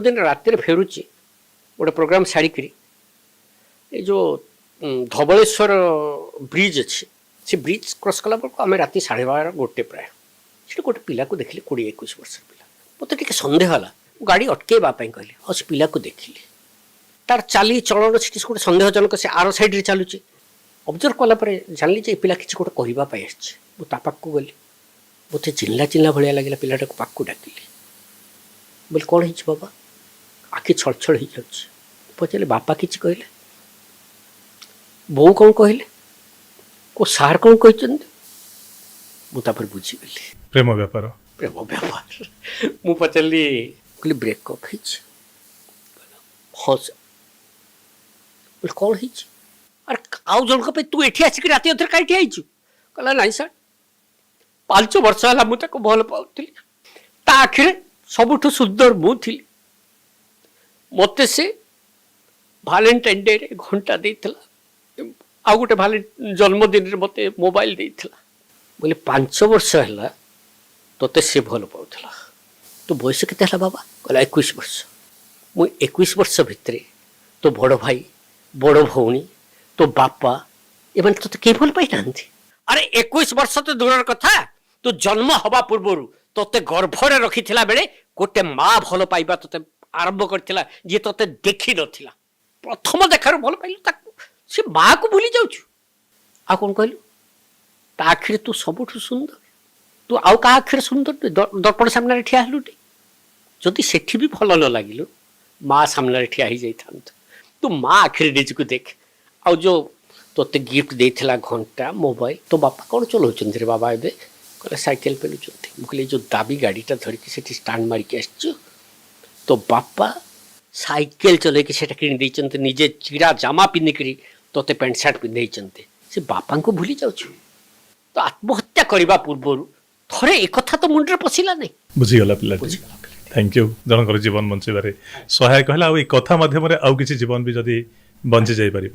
दिन रातिर फेरुची गोटे प्रोग्राम छाड़िकी ये जो धवलेश्वर ब्रिज अच्छे से ब्रिज क्रॉस कला आम राति 12:30 गोटे प्राय से गोटे पिला को देखिले 20-21 वर्ष पिला मत टे सन्देह है गाड़ी अटकईवाई कहली और से पिला को देखिली तार चाली चलन से गोटे सन्देहजनक से आर सैड्रे चलुचे ऑब्जर्व कलापर जानली जे पिला किसी गोटे करने मुझे पाक गली मत चिल्ला चिल्ला भाया लगे पिलाटा को पाक डाकिली बोले कौन है बाबा आखि छलछल हो जाऊँ पचारे बापा कि कहले बो कौन कहले को सार कौन कहते मुझे बुझीगली प्रेम व्यापार मु पचारि कहली ब्रेकअप हाँ सर बोले कौन है अरे आउ जन तू एठी आसिक राति अधर कहीं आईचु कहला नाई सर 5 वर्ष है मुझे भल पाऊली ता आखिरे सबुठ सुंदर मु थी मत से भालेटाइन डे रे घंटा देला आ गोटे जन्मदिन रे मते मोबाइल देला बोले 5 वर्ष है तोते से भल पाऊला तो बयस के बाबा कहला 21 वर्ष मु 21 वर्ष भितर तो बड़ भाई बड़ भौणी तो बापा एवं तो के भल पाई ना अरे 21 वर्ष तो दूर कथा तो जन्म हवा पूर्व तोते गर्भरे रखी बेले गोटे माँ भल पाइबा तोते आरंभ करथिला जे तोते देखी नथिला प्रथम देखार भल पाइलु ताकू से माँ को भूली जाउछु आ कोन कहलु ता आखिर तू सबुठ सुंदर तू आउ का आखिर सुंदर दर्पण सामने ठिया हलुटी जदि सेठी भी भल न लागिलु माँ सामने ठिया ही जाई थांत तू माँ आखिर निज को देख आ जो तोते गिफ्ट देथिला घंटा मोबाइल तो बापा कौन चलाउछन रे बाबा एबे कहले साइकेल पेलुचंती मुझे जो दाबी गाड़ीटा धरिकी से स्टाण मारिकी आसचु तो बापा साइकेल चलैकी से किणी देइचंती निजे चिड़ा जामा पिंधिकी तोते पैंट सार्ट पिंधेइचंती से बापा को भूली जाउछु तो आत्महत्या करबा पूर्व थरे एक कथा तो मुंडरे पशिला नहीं बुझीगला पिला थैंक यू जनकर जीवन बंचाइबारे सहायक कहला आ कथा माध्यम आउ किसी जीवन भी जदि बंची जाई पारि।